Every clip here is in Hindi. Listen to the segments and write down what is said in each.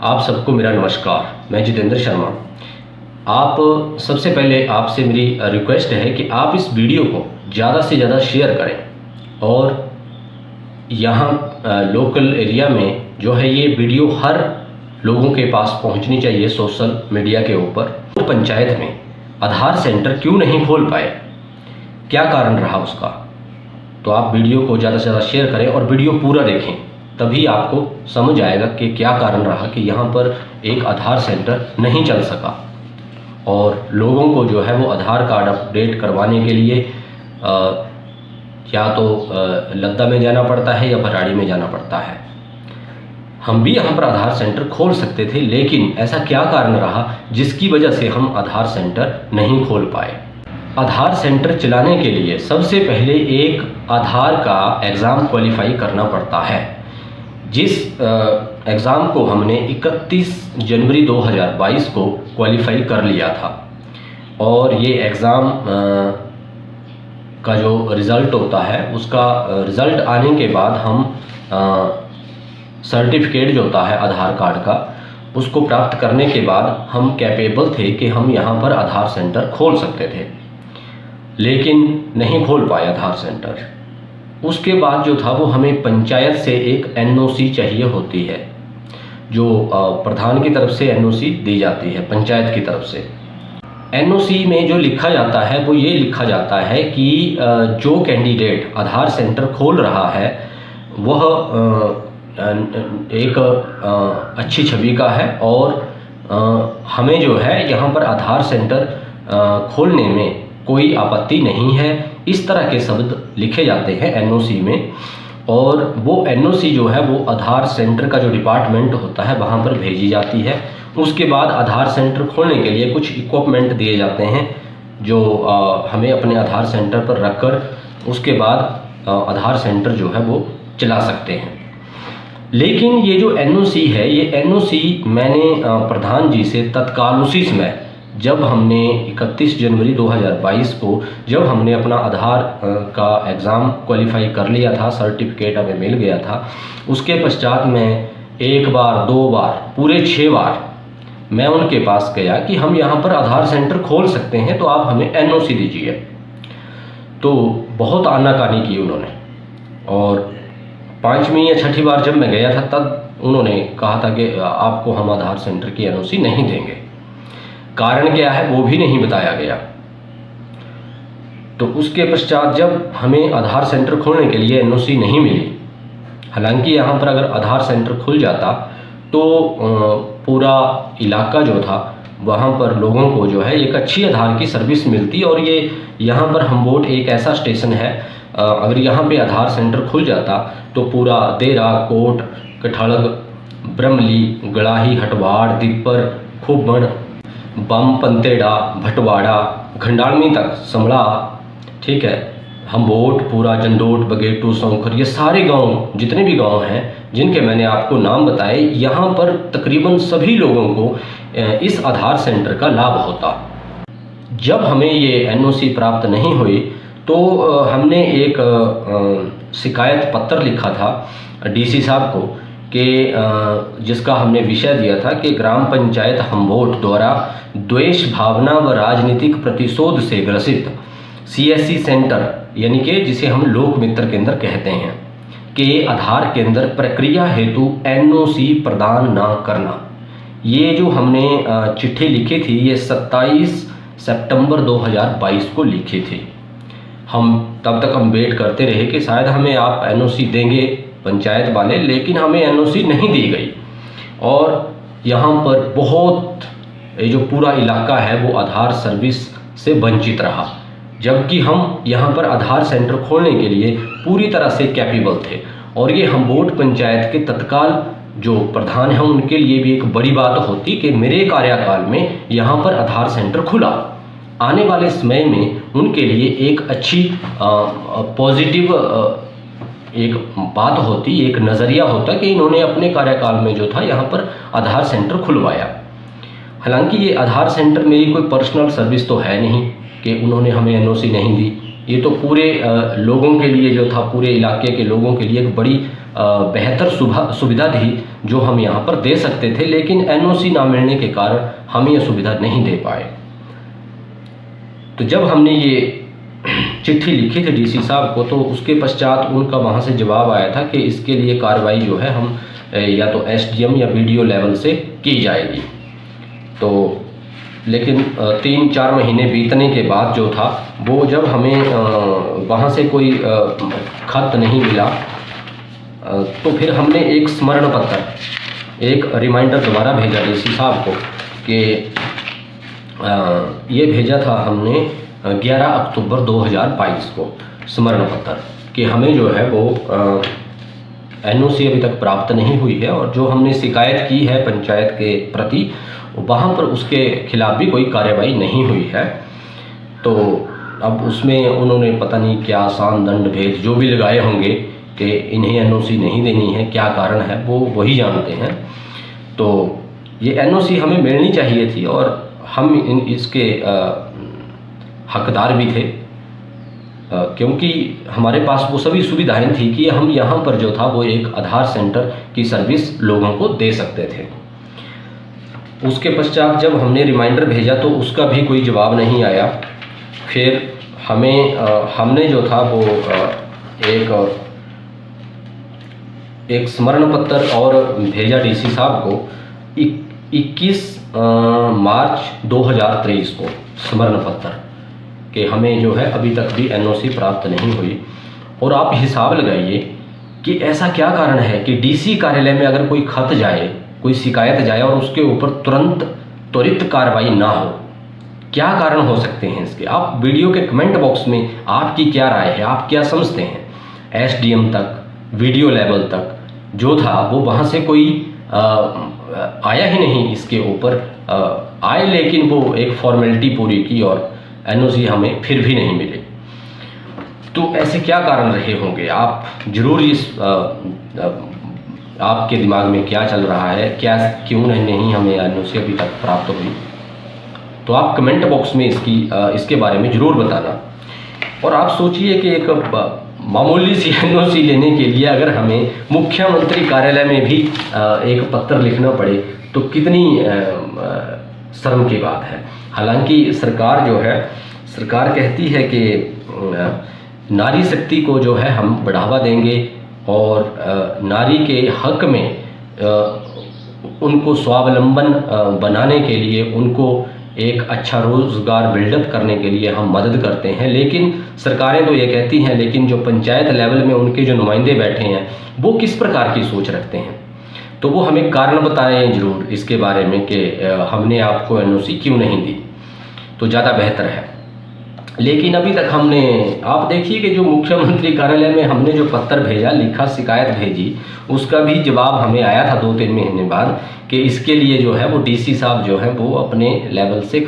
आप सबको मेरा नमस्कार। मैं जितेंद्र शर्मा। आप सबसे पहले आपसे मेरी रिक्वेस्ट है कि आप इस वीडियो को ज़्यादा से ज़्यादा शेयर करें और यहाँ लोकल एरिया में जो है ये वीडियो हर लोगों के पास पहुँचनी चाहिए सोशल मीडिया के ऊपर। तो पंचायत में आधार सेंटर क्यों नहीं खोल पाए, क्या कारण रहा उसका, तो आप वीडियो को ज़्यादा से ज़्यादा शेयर करें और वीडियो पूरा देखें, तभी आपको समझ आएगा कि क्या कारण रहा कि यहाँ पर एक आधार सेंटर नहीं चल सका और लोगों को जो है वो आधार कार्ड अपडेट करवाने के लिए या तो लद्दा में जाना पड़ता है या भराड़ी में जाना पड़ता है। हम भी यहाँ पर आधार सेंटर खोल सकते थे, लेकिन ऐसा क्या कारण रहा जिसकी वजह से हम आधार सेंटर नहीं खोल पाए। आधार सेंटर चलाने के लिए सबसे पहले एक आधार का एग्ज़ाम क्वालिफाई करना पड़ता है, जिस एग्ज़ाम को हमने 31 जनवरी 2022 को क्वालिफाई कर लिया था। और ये एग्ज़ाम का जो रिज़ल्ट होता है उसका रिज़ल्ट आने के बाद हम सर्टिफिकेट जो होता है आधार कार्ड का, उसको प्राप्त करने के बाद हम कैपेबल थे कि हम यहाँ पर आधार सेंटर खोल सकते थे, लेकिन नहीं खोल पाए आधार सेंटर। उसके बाद जो था वो हमें पंचायत से एक एनओसी चाहिए होती है, जो प्रधान की तरफ से एनओसी दी जाती है पंचायत की तरफ से। एनओसी में जो लिखा जाता है वो ये लिखा जाता है कि जो कैंडिडेट आधार सेंटर खोल रहा है वह एक अच्छी छवि का है और हमें जो है यहाँ पर आधार सेंटर खोलने में कोई आपत्ति नहीं है। इस तरह के शब्द लिखे जाते हैं एनओसी में, और वो एनओसी जो है वो आधार सेंटर का जो डिपार्टमेंट होता है वहाँ पर भेजी जाती है। उसके बाद आधार सेंटर खोलने के लिए कुछ इक्विपमेंट दिए जाते हैं जो हमें अपने आधार सेंटर पर रखकर उसके बाद आधार सेंटर जो है वो चला सकते हैं। लेकिन ये जो एनओसी है, ये एनओसी मैंने प्रधान जी से तत्काल उसी समय जब हमने 31 जनवरी 2022 को जब हमने अपना आधार का एग्ज़ाम क्वालिफाई कर लिया था, सर्टिफिकेट हमें मिल गया था, उसके पश्चात मैं एक बार, दो बार, पूरे 6 बार मैं उनके पास गया कि हम यहाँ पर आधार सेंटर खोल सकते हैं, तो आप हमें एनओसी दीजिए। तो बहुत आनाकानी की उन्होंने, और 5वीं या 6ठी बार जब मैं गया था तब उन्होंने कहा था कि आपको हम आधार सेंटर की एनओसी नहीं देंगे। कारण क्या है वो भी नहीं बताया गया। तो उसके पश्चात जब हमें आधार सेंटर खोलने के लिए एनओसी नहीं मिली, हालांकि यहाँ पर अगर आधार सेंटर खुल जाता तो पूरा इलाका जो था वहाँ पर लोगों को जो है एक अच्छी आधार की सर्विस मिलती। और ये यहाँ पर हम्बोट एक ऐसा स्टेशन है, अगर यहाँ पे आधार सेंटर खुल जाता तो पूरा देरा, कोट, कठड़ग, ब्रमली, गड़ाही, हटवाड़, दिप्पर, खुबण, बम, पंतेड़ा, भटवाड़ा, घंडालमी तक, समड़ा, ठीक है, हम्बोट, पूरा जंदोट, बगेटू, सौंखर, ये सारे गांव, जितने भी गांव हैं जिनके मैंने आपको नाम बताए, यहाँ पर तकरीबन सभी लोगों को इस आधार सेंटर का लाभ होता। जब हमें ये एनओसी प्राप्त नहीं हुई तो हमने एक शिकायत पत्र लिखा था डीसी साहब को कि जिसका हमने विषय दिया था कि ग्राम पंचायत हम्बोट द्वारा द्वेष भावना व राजनीतिक प्रतिशोध से ग्रसित सीएससी सेंटर, यानी कि जिसे हम लोक मित्र केंद्र कहते हैं, के आधार केंद्र प्रक्रिया हेतु एनओसी प्रदान न करना। ये जो हमने चिट्ठी लिखी थी ये 27 सितंबर 2022 को लिखी थी। हम तब तक हम वेट करते रहे कि शायद हमें आप एनओसी देंगे पंचायत वाले, लेकिन हमें एनओसी नहीं दी गई। और यहाँ पर बहुत, ये जो पूरा इलाका है वो आधार सर्विस से वंचित रहा, जबकि हम यहाँ पर आधार सेंटर खोलने के लिए पूरी तरह से कैपेबल थे। और ये हम्बोट पंचायत के तत्काल जो प्रधान हैं उनके लिए भी एक बड़ी बात होती कि मेरे कार्यकाल में यहाँ पर आधार सेंटर खुला। आने वाले समय में उनके लिए एक अच्छी पॉजिटिव एक बात होती, एक नज़रिया होता कि इन्होंने अपने कार्यकाल में जो था यहाँ पर आधार सेंटर खुलवाया। हालांकि ये आधार सेंटर मेरी कोई पर्सनल सर्विस तो है नहीं कि उन्होंने हमें एनओसी नहीं दी, ये तो पूरे लोगों के लिए जो था, पूरे इलाके के लोगों के लिए एक बड़ी बेहतर सुविधा थी जो हम यहाँ पर दे सकते थे, लेकिन एनओसी ना मिलने के कारण हम ये सुविधा नहीं दे पाए। तो जब हमने ये चिट्ठी लिखी थी डीसी साहब को, तो उसके पश्चात उनका वहाँ से जवाब आया था कि इसके लिए कार्रवाई जो है हम या तो एसडीएम या बीडीओ लेवल से की जाएगी। तो लेकिन 3-4 महीने बीतने के बाद जो था वो, जब हमें वहाँ से कोई खत नहीं मिला, तो फिर हमने एक स्मरण पत्र, एक रिमाइंडर दोबारा भेजा डीसी साहब को कि ये भेजा था हमने 11 अक्टूबर 2022 को स्मरण पत्र कि हमें जो है वो एनओसी अभी तक प्राप्त नहीं हुई है, और जो हमने शिकायत की है पंचायत के प्रति वहाँ पर उसके खिलाफ भी कोई कार्रवाई नहीं हुई है। तो अब उसमें उन्होंने पता नहीं क्या आसान दंड भेद जो भी लगाए होंगे कि इन्हें एनओसी नहीं देनी है, क्या कारण है वो वही जानते हैं। तो ये एनओसी हमें मिलनी चाहिए थी और हम इसके हकदार भी थे, क्योंकि हमारे पास वो सभी सुविधाएं थी कि हम यहाँ पर जो था वो एक आधार सेंटर की सर्विस लोगों को दे सकते थे। उसके पश्चात जब हमने रिमाइंडर भेजा तो उसका भी कोई जवाब नहीं आया। फिर हमने जो था वो एक स्मरण पत्र और भेजा डीसी साहब को 21 मार्च 2023 को स्मरण पत्र कि हमें जो है अभी तक भी एनओसी प्राप्त नहीं हुई। और आप हिसाब लगाइए कि ऐसा क्या कारण है कि डीसी कार्यालय में अगर कोई खत जाए, कोई शिकायत जाए और उसके ऊपर त्वरित कार्रवाई ना हो, क्या कारण हो सकते हैं इसके? आप वीडियो के कमेंट बॉक्स में आपकी क्या राय है, आप क्या समझते हैं? एसडीएम तक, वीडियो लेवल तक जो था वो वहाँ से कोई आया ही नहीं इसके ऊपर आए, लेकिन वो एक फॉर्मेलिटी पूरी की और एनओसी हमें फिर भी नहीं मिले। तो ऐसे क्या कारण रहे होंगे? आप जरूर इस आपके दिमाग में क्या चल रहा है, क्या क्यों नहीं हमें एनओसी अभी तक प्राप्त हुई? तो आप कमेंट बॉक्स में इसके बारे में ज़रूर बताना। और आप सोचिए कि एक मामूली सी एनओसी लेने के लिए अगर हमें मुख्यमंत्री कार्यालय में भी एक पत्र लिखना पड़े तो कितनी शर्म की बात है। हालांकि सरकार जो है, सरकार कहती है कि नारी शक्ति को जो है हम बढ़ावा देंगे और नारी के हक में उनको स्वावलंबन बनाने के लिए, उनको एक अच्छा रोज़गार बिल्डअप करने के लिए हम मदद करते हैं। लेकिन सरकारें तो ये कहती हैं, लेकिन जो पंचायत लेवल में उनके जो नुमाइंदे बैठे हैं वो किस प्रकार की सोच रखते हैं? तो वो हमें कारण बताएं ज़रूर इसके बारे में कि हमने आपको एनओसी क्यों नहीं दी, तो ज़्यादा बेहतर है। लेकिन अभी तक हमने, आप देखिए कि जो मुख्यमंत्री कार्यालय में हमने जो पत्र भेजा, लिखा शिकायत भेजी, उसका भी जवाब हमें आया था 2-3 महीने बाद कि इसके लिए जो है वो डीसी साहब जो है वो अपने लेवल से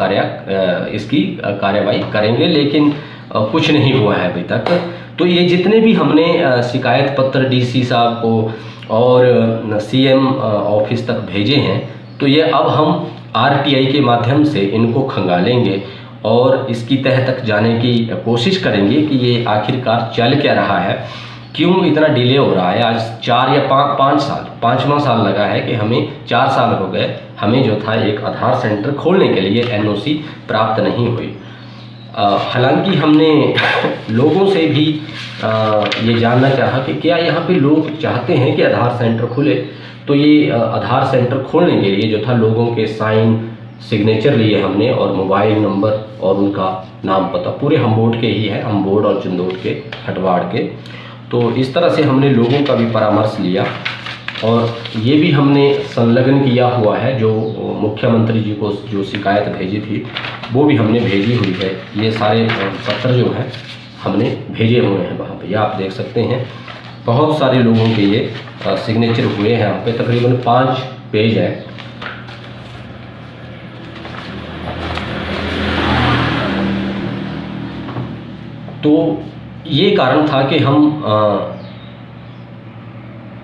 इसकी कार्रवाई करेंगे, लेकिन कुछ नहीं हुआ है अभी तक। तो ये जितने भी हमने शिकायत पत्र डीसी साहब को और सीएम ऑफिस तक भेजे हैं, तो ये अब हम आरटीआई के माध्यम से इनको खंगालेंगे और इसकी तह तक जाने की कोशिश करेंगे कि ये आखिरकार चल क्या रहा है, क्यों इतना डिले हो रहा है। आज 4 या 5 साल, 5वां साल लगा है कि हमें 4 साल हो गए, हमें जो था एक आधार सेंटर खोलने के लिए एनओसी प्राप्त नहीं हुई। हालांकि हमने लोगों से भी ये जानना चाहा कि क्या यहाँ पे लोग चाहते हैं कि आधार सेंटर खुले। तो ये आधार सेंटर खोलने के लिए जो था लोगों के साइन, सिग्नेचर लिए हमने और मोबाइल नंबर और उनका नाम पता पूरे हमबोर्ड के ही है, हमबोर्ड और चंदोड़ के, हटवाड़ के। तो इस तरह से हमने लोगों का भी परामर्श लिया और ये भी हमने संलग्न किया हुआ है, जो मुख्यमंत्री जी को जो शिकायत भेजी थी वो भी हमने भेजी हुई है। ये सारे पत्र जो हैं हमने भेजे हुए हैं वहाँ पे, आप देख सकते हैं। बहुत सारे लोगों के ये सिग्नेचर हुए हैं यहाँ पे, तकरीबन 5 पेज है। तो ये कारण था कि हम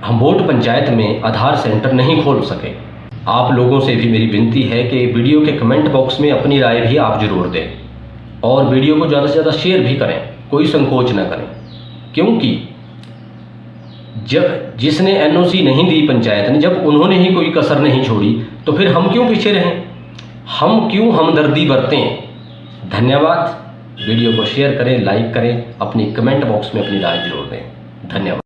हमबोट पंचायत में आधार सेंटर नहीं खोल सके। आप लोगों से भी मेरी विनती है कि वीडियो के कमेंट बॉक्स में अपनी राय भी आप ज़रूर दें और वीडियो को ज़्यादा से ज़्यादा शेयर भी करें, कोई संकोच ना करें, क्योंकि जिसने एनओसी नहीं दी पंचायत ने, जब उन्होंने ही कोई कसर नहीं छोड़ी, तो फिर हम क्यों पीछे रहें, हम क्यों हमदर्दी बरतें। धन्यवाद। वीडियो को शेयर करें, लाइक करें, अपनी कमेंट बॉक्स में अपनी राय जरूर दें। धन्यवाद।